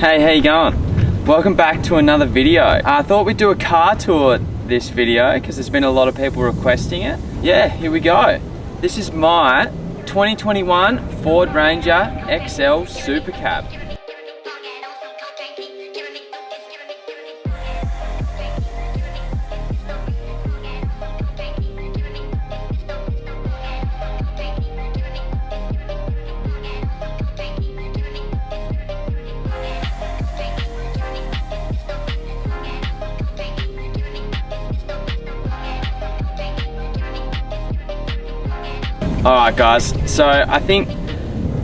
Hey, how you going? Welcome back to another video. I thought we'd do a car tour this video because there's been a lot of people requesting it. Yeah, here we go. This is my 2021 Ford Ranger XL Supercab. Alright guys, so I think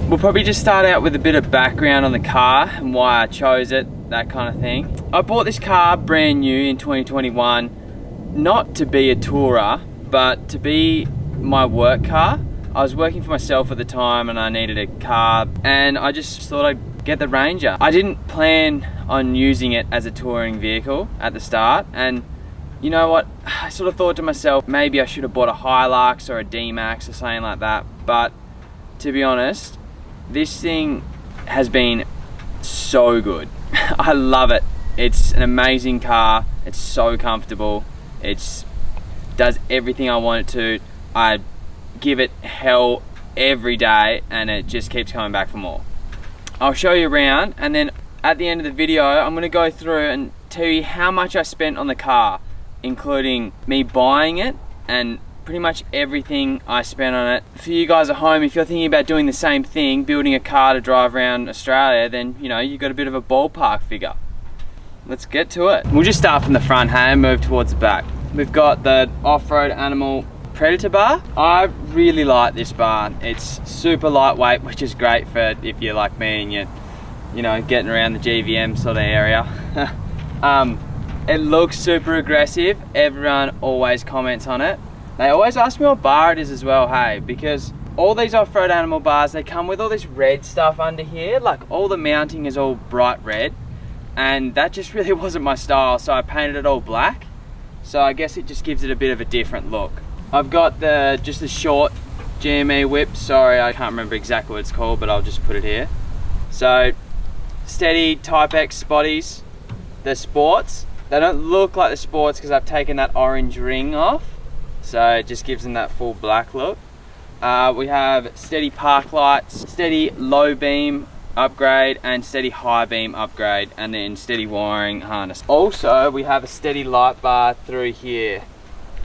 we'll probably just start out with a bit of background on the car and why I chose it, that kind of thing. I bought this car brand new in 2021, not to be a tourer, but to be my work car. I was working for myself at the time and I needed a car, and I just thought I'd get the Ranger. I didn't plan on using it as a touring vehicle at the start, and you know what, I sort of thought to myself, maybe I should have bought a Hilux or a D-Max or something like that, but to be honest, this thing has been so good. I love it. It's an amazing car, it's so comfortable, it does everything I want it to. I give it hell every day and it just keeps coming back for more. I'll show you around, and then at the end of the video, I'm going to go through and tell you how much I spent on the car, including me buying it and pretty much everything I spent on it. For you guys at home, if you're thinking about doing the same thing, building a car to drive around Australia, then you know, you've got a bit of a ballpark figure. Let's get to it. We'll just start from the front, hey, and move towards the back. We've got the off-road animal Predator bar. I really like this bar. It's super lightweight, which is great for if you're like me and you're, you know, getting around the GVM sort of area. It looks super aggressive. Everyone always comments on it. They always ask me what bar it is as well, hey, because all these off-road animal bars, they come with all this red stuff under here. Like all the mounting is all bright red, and that just really wasn't my style, so I painted it all black. So I guess it just gives it a bit of a different look. I've got just the short GME whip. Sorry, I can't remember exactly what it's called, but I'll just put it here. So steady Type X spotties. The sports, they don't look like the sports because I've taken that orange ring off, so it just gives them that full black look. We have steady park lights, steady low beam upgrade, and steady high beam upgrade, and then steady wiring harness. Also, we have a steady light bar through here,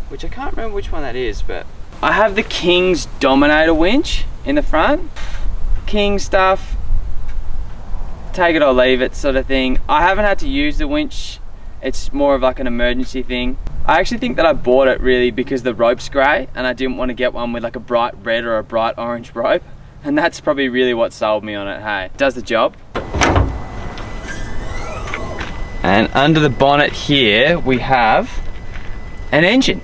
which I can't remember which one that is, but I have the King's Dominator winch in the front. King stuff, take it or leave it sort of thing. I haven't had to use the winch. It's more of like an emergency thing. I actually think that I bought it really because the rope's grey and I didn't want to get one with like a bright red or a bright orange rope. And that's probably really what sold me on it, hey. It does the job. And under the bonnet here, we have an engine.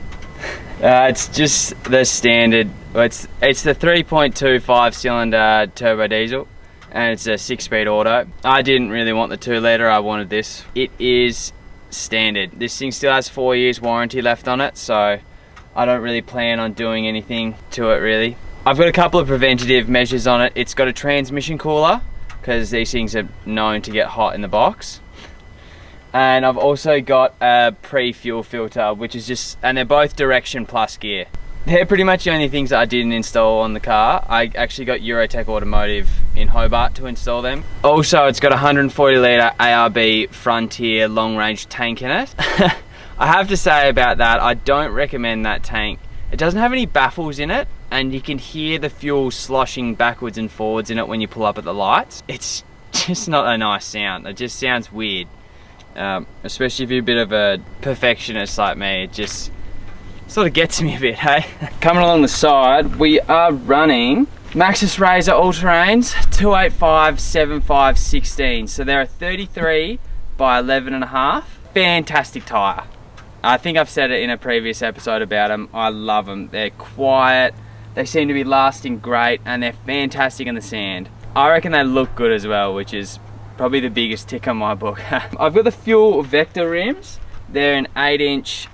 It's just the standard, it's the 3.25 cylinder turbo diesel. And it's a 6-speed auto. I didn't really want the 2-litre, I wanted this. It is standard. This thing still has 4 years warranty left on it, so I don't really plan on doing anything to it really. I've got a couple of preventative measures on it. It's got a transmission cooler, because these things are known to get hot in the box. And I've also got a pre-fuel filter, which is just, and they're both direction plus gear. They're pretty much the only things that I didn't install on the car. I actually got Eurotech Automotive in Hobart to install them. Also, it's got a 140 litre ARB Frontier long range tank in it. I have to say about that, I don't recommend that tank. It doesn't have any baffles in it, and you can hear the fuel sloshing backwards and forwards in it when you pull up at the lights. It's just not a nice sound. It just sounds weird. Especially if you're a bit of a perfectionist like me, it just sort of gets me a bit, hey? Coming along the side, we are running Maxxis Razor All-Terrains 285 75 16. So they're a 33 by 11.5. Fantastic tyre. I think I've said it in a previous episode about them. I love them. They're quiet, they seem to be lasting great, and they're fantastic in the sand. I reckon they look good as well, which is probably the biggest tick on my book. I've got the Fuel Vector rims. They're an 8-inch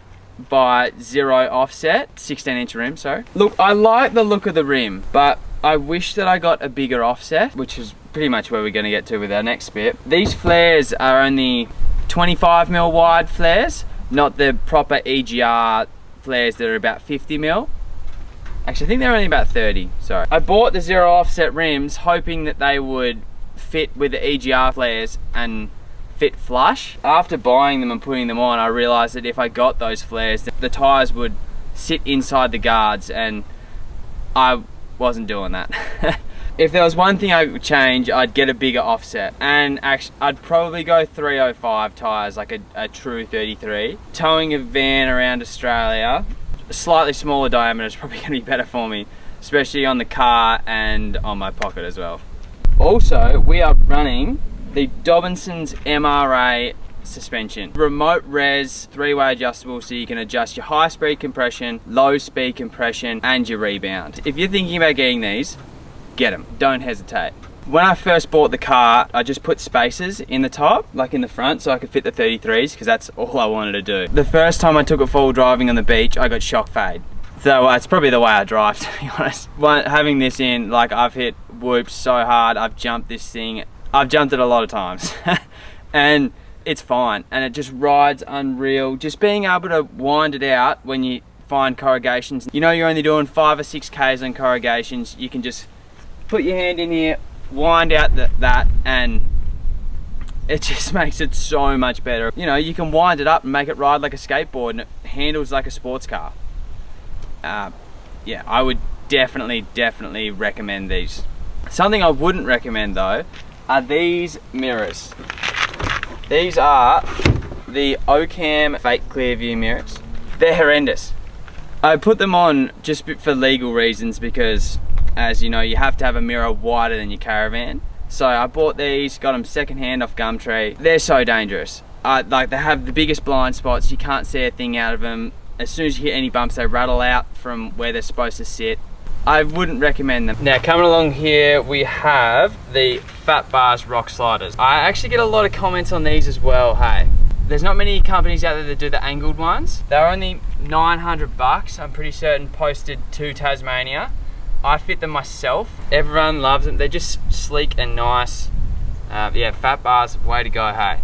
by 0 offset, 16-inch rim, sorry. Look, I like the look of the rim, but I wish that I got a bigger offset, which is pretty much where we're going to get to with our next bit. These flares are only 25mm wide flares, not the proper EGR flares that are about 50mm. Actually, I think they're only about 30, sorry. I bought the zero offset rims hoping that they would fit with the EGR flares and fit flush. After buying them and putting them on, I realized that if I got those flares, the tires would sit inside the guards, and I wasn't doing that. If there was one thing I would change, I'd get a bigger offset, and actually I'd probably go 305 tires, like a true 33. Towing a van around Australia, a slightly smaller diameter is probably going to be better for me, especially on the car and on my pocket as well. Also, we are running the Dobinson's MRA suspension. Remote res, 3-way adjustable, so you can adjust your high speed compression, low speed compression, and your rebound. If you're thinking about getting these, get them, don't hesitate. When I first bought the car, I just put spacers in the top, like in the front, so I could fit the 33s, because that's all I wanted to do. The first time I took it full driving on the beach, I got shock fade. So it's probably the way I drive, to be honest. Having this in, like, I've hit whoops so hard, I've jumped this thing. I've jumped it a lot of times. And it's fine, and it just rides unreal. Just being able to wind it out when you find corrugations. You know you're only doing 5 or 6 Ks on corrugations, you can just put your hand in here, wind out that, and it just makes it so much better. You know, you can wind it up and make it ride like a skateboard, and it handles like a sports car. Yeah, I would definitely recommend these. Something I wouldn't recommend though are these mirrors. These are the Ocam fake clear view mirrors. They're horrendous. I put them on just for legal reasons, because as you know, you have to have a mirror wider than your Caravan. So I bought these, got them secondhand off Gumtree. They're so dangerous. Like, they have the biggest blind spots, you can't see a thing out of them. As soon as you hit any bumps, they rattle out from where they're supposed to sit. I wouldn't recommend them. Now, coming along here, we have the Fat Bars Rock Sliders. I actually get a lot of comments on these as well, hey. There's not many companies out there that do the angled ones. They're only 900 bucks, I'm pretty certain, posted to Tasmania. I fit them myself. Everyone loves them. They're just sleek and nice. Yeah, Fat Bars, way to go, hey.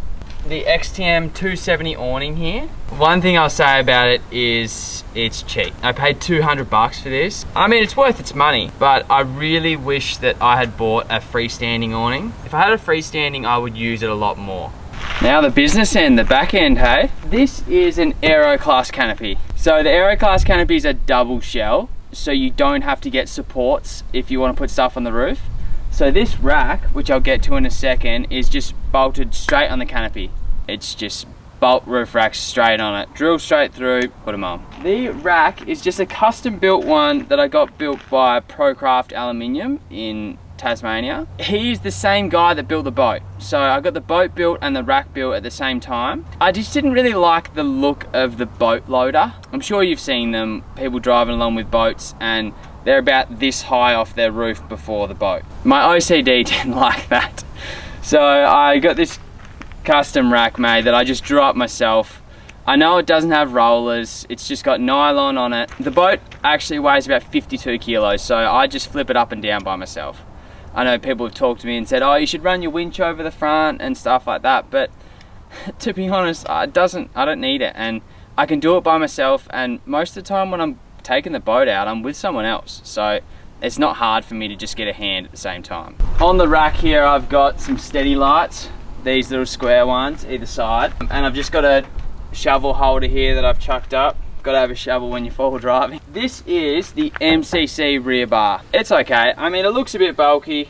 The XTM 270 awning here. One thing I'll say about it is it's cheap. I paid 200 bucks for this. I mean, it's worth its money, but I really wish that I had bought a freestanding awning. If I had a freestanding, I would use it a lot more. Now the business end, the back end, hey? This is an Aero Class canopy. So the Aero Class canopy is a double shell, so you don't have to get supports if you want to put stuff on the roof. So this rack, which I'll get to in a second, is just bolted straight on the canopy. It's just bolt roof racks straight on it. Drill straight through, put them on. The rack is just a custom built one that I got built by Procraft Aluminium in Tasmania. He's the same guy that built the boat. So I got the boat built and the rack built at the same time. I just didn't really like the look of the boat loader. I'm sure you've seen them, people driving along with boats, and they're about this high off their roof before the boat. My OCD didn't like that. So I got this custom rack made that I just drew up myself. I know it doesn't have rollers, it's just got nylon on it. The boat actually weighs about 52 kilos, so I just flip it up and down by myself. I know people have talked to me and said, oh, you should run your winch over the front and stuff like that, but to be honest, I don't need it, and I can do it by myself, and most of the time when I'm taking the boat out, I'm with someone else, so it's not hard for me to just get a hand at the same time. On the rack here, I've got some steady lights, these little square ones either side, and I've just got a shovel holder here that I've chucked up. Got to have a shovel when you're four-wheel driving. This is the MCC rear bar. It's okay. I mean, it looks a bit bulky.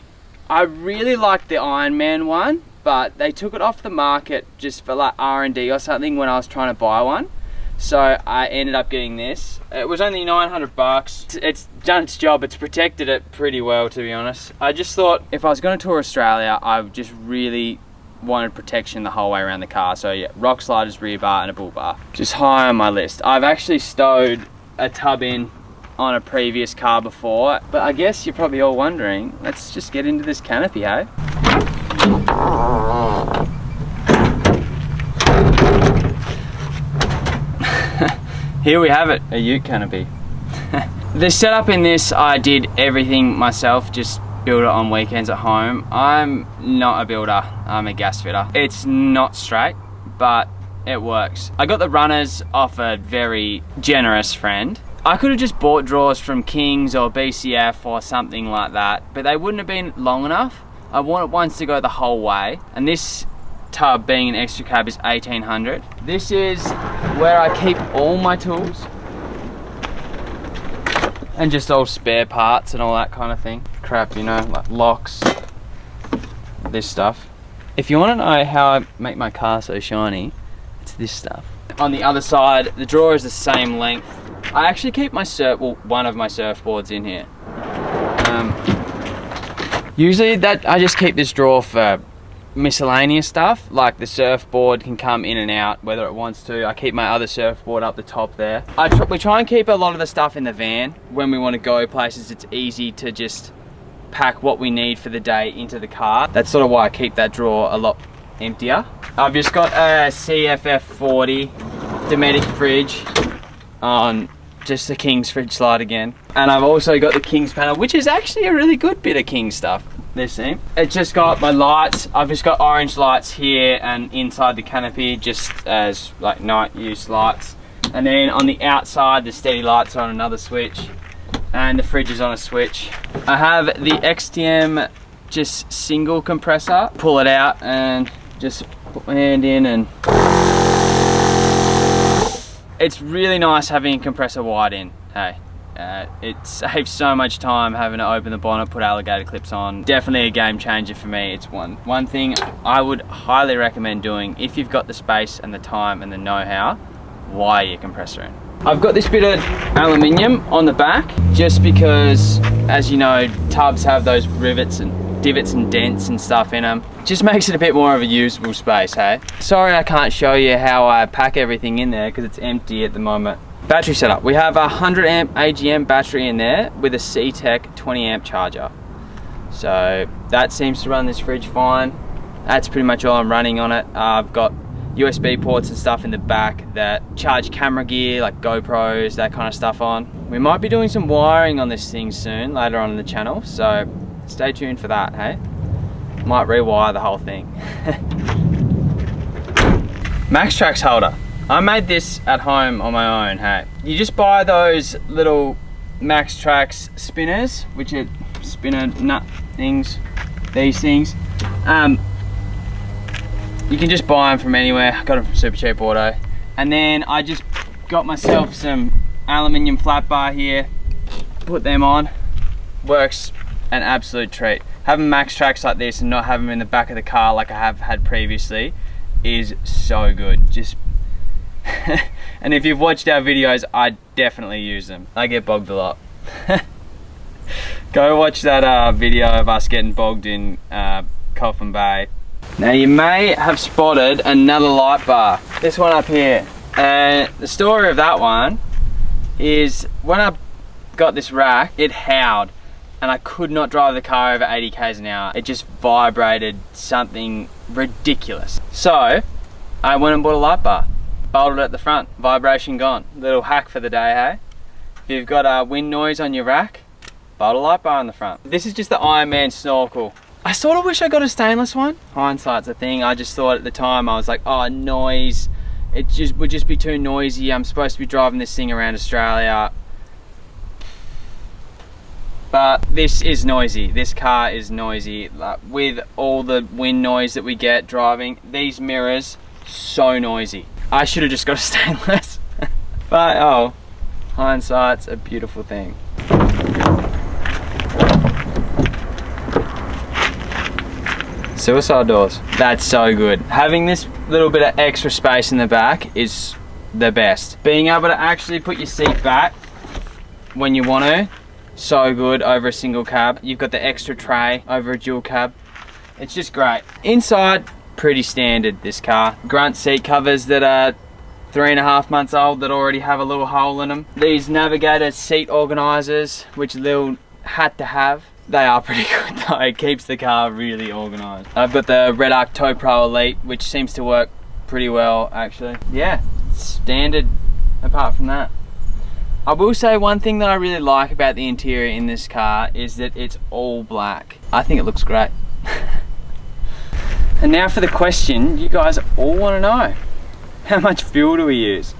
I really like the Iron Man one, but they took it off the market just for like R&D or something when I was trying to buy one. So I ended up getting this. It was only 900 bucks. It's done its job. It's protected it pretty well, to be honest. I just thought if I was going to tour Australia, I just really wanted protection the whole way around the car. So yeah, rock sliders, rear bar, and a bull bar. Just high on my list. I've actually stowed a tub in on a previous car before, but I guess you're probably all wondering, let's just get into this canopy, hey? Here we have it, a ute canopy. The setup in this, I did everything myself, just build it on weekends at home. I'm not a builder, I'm a gas fitter. It's not straight, but it works. I got the runners off a very generous friend. I could have just bought drawers from Kings or BCF or something like that, but they wouldn't have been long enough. I wanted ones to go the whole way, and this tub, being an extra cab, is 1800. This is where I keep all my tools and just old spare parts and all that kind of thing. Crap, you know, like locks, this stuff. If you want to know how I make my car so shiny, it's this stuff. On the other side, the drawer is the same length. I actually keep my one of my surfboards in here. Usually I just keep this drawer for miscellaneous stuff, like the surfboard can come in and out whether it wants to. I keep my other surfboard up the top there. We try and keep a lot of the stuff in the van. When we want to go places, it's easy to just pack what we need for the day into the car. That's sort of why I keep that drawer a lot emptier. I've just got a CFF40 Dometic fridge on just the King's fridge slide again. And I've also got the King's panel, which is actually a really good bit of King stuff. This thing. It's just got my lights. I've just got orange lights here and inside the canopy, just as like night use lights. And then on the outside, the steady lights are on another switch, and the fridge is on a switch. I have the XTM just single compressor. Pull it out and just put my hand in, and it's really nice having a compressor wide in. Hey. It saves so much time having to open the bonnet, put alligator clips on. Definitely a game changer for me. It's one thing I would highly recommend doing if you've got the space and the time and the know-how. Wire your compressor in. I've got this bit of aluminium on the back just because, as you know, tubs have those rivets and divots and dents and stuff in them. Just makes it a bit more of a usable space, hey? Sorry I can't show you how I pack everything in there because it's empty at the moment. Battery setup. We have a 100 amp AGM battery in there with a C-Tech 20 amp charger. So that seems to run this fridge fine. That's pretty much all I'm running on it. I've got USB ports and stuff in the back that charge camera gear like GoPros, that kind of stuff on. We might be doing some wiring on this thing soon, later on in the channel, so stay tuned for that, hey? Might rewire the whole thing. MaxTrax holder. I made this at home on my own, hey. You just buy those little MaxTrax spinners, which are spinner nut things, these things. You can just buy them from anywhere. I got them from Supercab Auto. And then I just got myself some aluminium flat bar here, put them on. Works an absolute treat. Having MaxTrax like this and not having them in the back of the car like I have had previously is so good. Just and if you've watched our videos, I definitely use them. I get bogged a lot. Go watch that video of us getting bogged in Coffin Bay. Now you may have spotted another light bar. This one up here. And the story of that one is when I got this rack, it howled and I could not drive the car over 80 k's an hour. It just vibrated something ridiculous. So I went and bought a light bar. Bolted at the front, vibration gone. Little hack for the day, hey? If you've got a wind noise on your rack, bolt a light bar on the front. This is just the Iron Man snorkel. I sort of wish I got a stainless one. Hindsight's a thing. I just thought at the time, I was like, oh, noise. It would just be too noisy. I'm supposed to be driving this thing around Australia. But this is noisy. This car is noisy. Like, with all the wind noise that we get driving, these mirrors, so noisy. I should have just got a stainless. But oh, hindsight's a beautiful thing. Suicide doors. That's so good. Having this little bit of extra space in the back is the best. Being able to actually put your seat back when you want to, so good over a single cab. You've got the extra tray over a dual cab. It's just great. Inside, pretty standard, this car. Grunt seat covers that are 3.5 months old that already have a little hole in them. These Navigator seat organisers, which Lil had to have, they are pretty good though. It keeps the car really organised. I've got the Red Arc Tow Pro Elite, which seems to work pretty well actually. Yeah, standard apart from that. I will say one thing that I really like about the interior in this car is that it's all black. I think it looks great. And now for the question you guys all want to know. How much fuel do we use?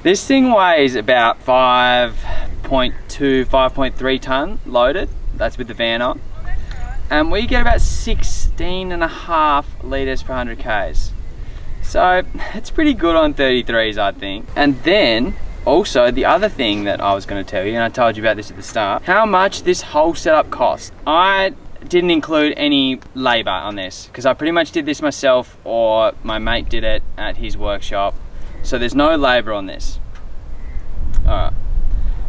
This thing weighs about 5.2, 5.3 ton loaded. That's with the van on. And we get about 16.5 litres per 100 Ks. So it's pretty good on 33s, I think. And then also the other thing that I was going to tell you, and I told you about this at the start, how much this whole setup cost. I didn't include any labour on this because I pretty much did this myself, or my mate did it at his workshop. So there's no labour on this. Alright.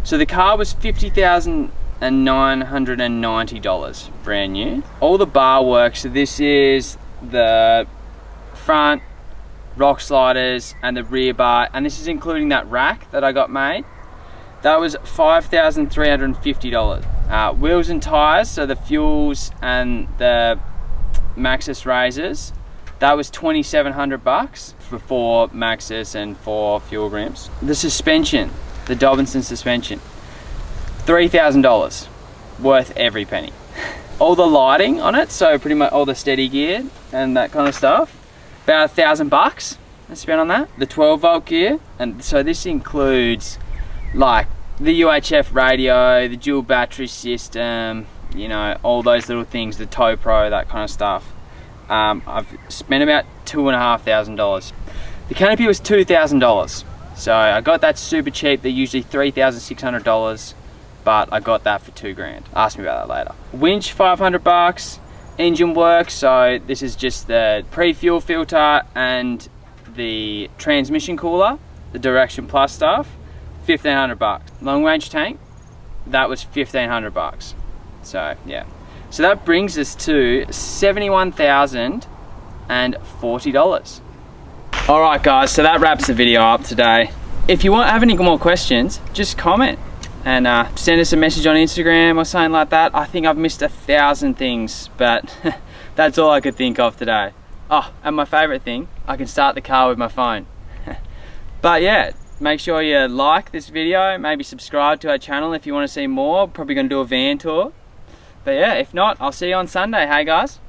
So the car was $50,990 brand new. All the bar work, so this is the front rock sliders and the rear bar, and this is including that rack that I got made. That was $5,350. Wheels and tires, so the fuels and the Maxxis razors, that was $2,700 for 4 Maxxis and 4 fuel rims. The suspension, the Dobinson suspension, $3,000, worth every penny. All the lighting on it, so pretty much all the steady gear and that kind of stuff, about $1,000 I spent on that. The 12-volt gear, and so this includes like the UHF radio, the dual battery system, you know, all those little things, the tow pro, that kind of stuff. I've spent about $2,500. The Canopy was $2,000, so I got that super cheap. They're usually $3,600, but I got that for $2,000. Ask me about that later. Winch, $500. Engine work, so this is just the pre-fuel filter and the transmission cooler, the Direction Plus stuff, $1,500. Long range tank, that was $1,500. So yeah, so that brings us to $71,040. All right guys, so that wraps the video up today. If you have any more questions, just comment and send us a message on Instagram or something like that. I think I've missed 1,000 things, but that's all I could think of today. Oh, and my favorite thing, I can start the car with my phone. But yeah, make sure you like this video, maybe subscribe to our channel if you want to see more. Probably gonna do a van tour. But yeah, if not, I'll see you on Sunday. Hey guys.